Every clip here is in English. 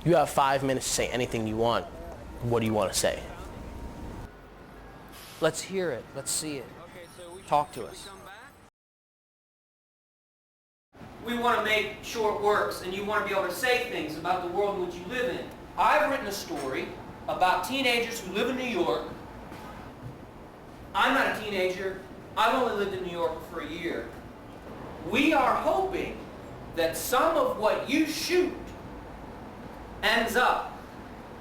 You have 5 minutes to say anything you want. What do you want to say? Let's hear it. Let's see it. Talk to us. We want to make sure it works, and you want to be able to say things about the world in which you live in. I've written a story about teenagers who live in New York. I'm not a teenager. I've only lived in New York for a year. We are hoping that some of what you shoot ends up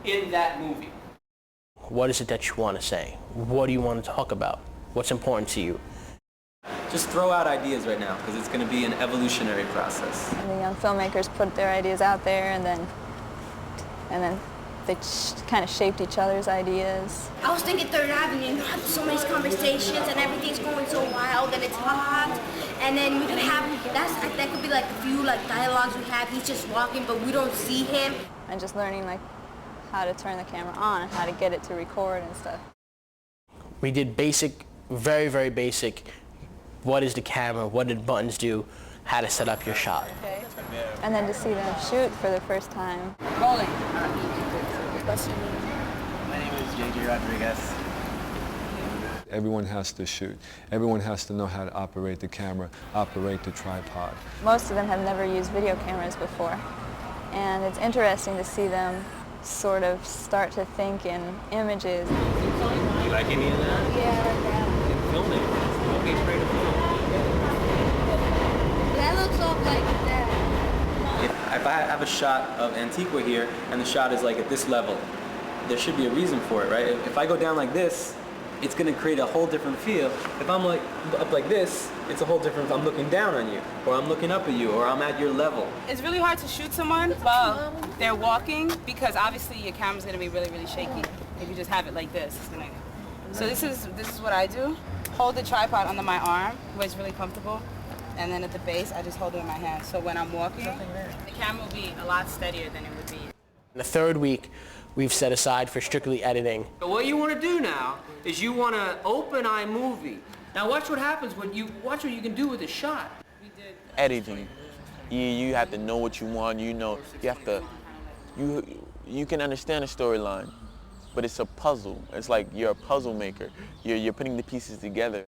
in that movie. What is it that you want to say? What do you want to talk about? What's important to you? Just throw out ideas right now, because it's going to be an evolutionary process. And the young filmmakers put their ideas out there, and then they kind of shaped each other's ideas. I was thinking Third Avenue, you have so many conversations and everything's going so wild and it's hot. And then we could have, that could be like a few like dialogues we have. He's just walking, but we don't see him. And just learning like how to turn the camera on and how to get it to record and stuff. We did basic, very, very basic, what is the camera, what did buttons do, how to set up your shot. Okay. And then to see them shoot for the first time. Rolling. My name is J.J. Rodriguez. Everyone has to shoot. Everyone has to know how to operate the camera, operate the tripod. Most of them have never used video cameras before. And it's interesting to see them sort of start to think in images. You like any of that? Yeah, I like that. Film it. Don't be afraid to film. That looks all like that. If I have a shot of Antigua here, and the shot is like at this level, there should be a reason for it, right? If I go down like this, it's going to create a whole different feel. If I'm like up like this, it's a whole different, I'm looking down on you, or I'm looking up at you, or I'm at your level. It's really hard to shoot someone while they're walking, because obviously your camera's going to be really, really shaky. If you just have it like this, it's gonna... So this is what I do. Hold the tripod under my arm, where it's really comfortable, and then at the base, I just hold it in my hand. So when I'm walking, the camera will be a lot steadier than it would be. The third week, we've set aside for strictly editing. But what you want to do now is you want to open iMovie. Now watch what happens when you watch what you can do with a shot. Editing, you have to know what you want. You know, you have to. You can understand a storyline, but it's a puzzle. It's like you're a puzzle maker. You're putting the pieces together.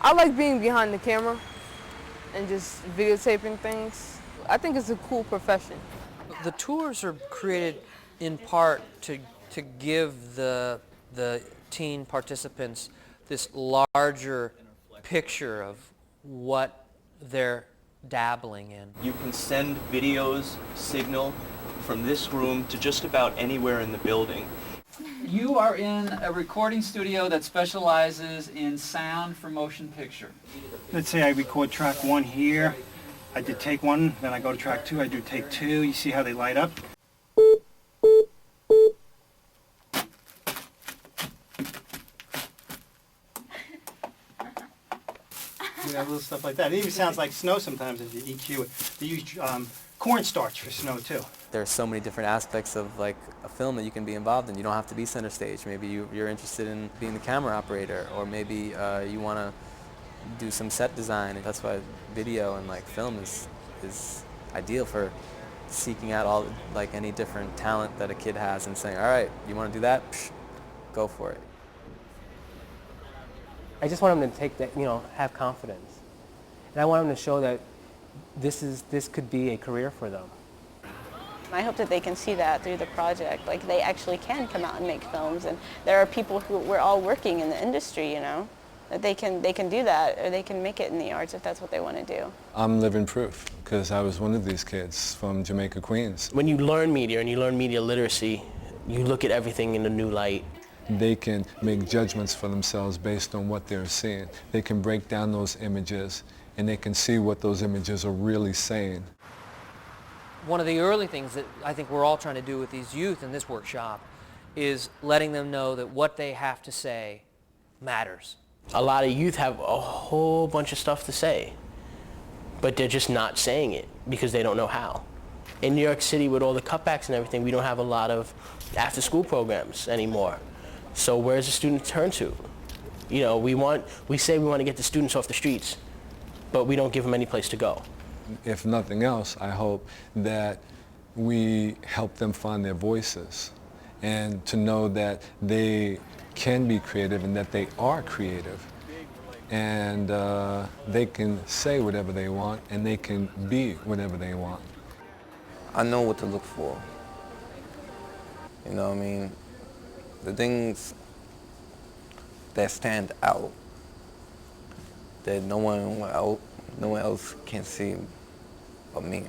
I like being behind the camera and just videotaping things. I think it's a cool profession. The tours are created in part to give the teen participants this larger picture of what they're dabbling in. You can send videos, signal from this room to just about anywhere in the building. You are in a recording studio that specializes in sound for motion picture. Let's say I record track 1 here. I did take 1, then I go to track 2, I do take 2. You see how they light up? You know, little stuff like that. It even sounds like snow sometimes if you EQ it. They use cornstarch for snow too. There's so many different aspects of like a film that you can be involved in. You don't have to be center stage. Maybe you're interested in being the camera operator, or maybe you want to do some set design. That's why video and like film is ideal for seeking out all like any different talent that a kid has and saying, all right, you want to do that? Psh, go for it. I just want them to take that, have confidence. And I want them to show that this could be a career for them. I hope that they can see that through the project, like they actually can come out and make films, and there are people who we're all working in the industry, that they can do that, or they can make it in the arts if that's what they want to do. I'm living proof, because I was one of these kids from Jamaica, Queens. When you learn media and you learn media literacy, you look at everything in a new light. They can make judgments for themselves based on what they're seeing. They can break down those images, and they can see what those images are really saying. One of the early things that I think we're all trying to do with these youth in this workshop is letting them know that what they have to say matters. A lot of youth have a whole bunch of stuff to say, but they're just not saying it because they don't know how. In New York City, with all the cutbacks and everything, we don't have a lot of after-school programs anymore. So where's the student turn to? We say we want to get the students off the streets, but we don't give them any place to go. If nothing else, I hope that we help them find their voices and to know that they can be creative and that they are creative. And they can say whatever they want and they can be whatever they want. I know what to look for. You know what I mean? The things that stand out that no one else can see but me.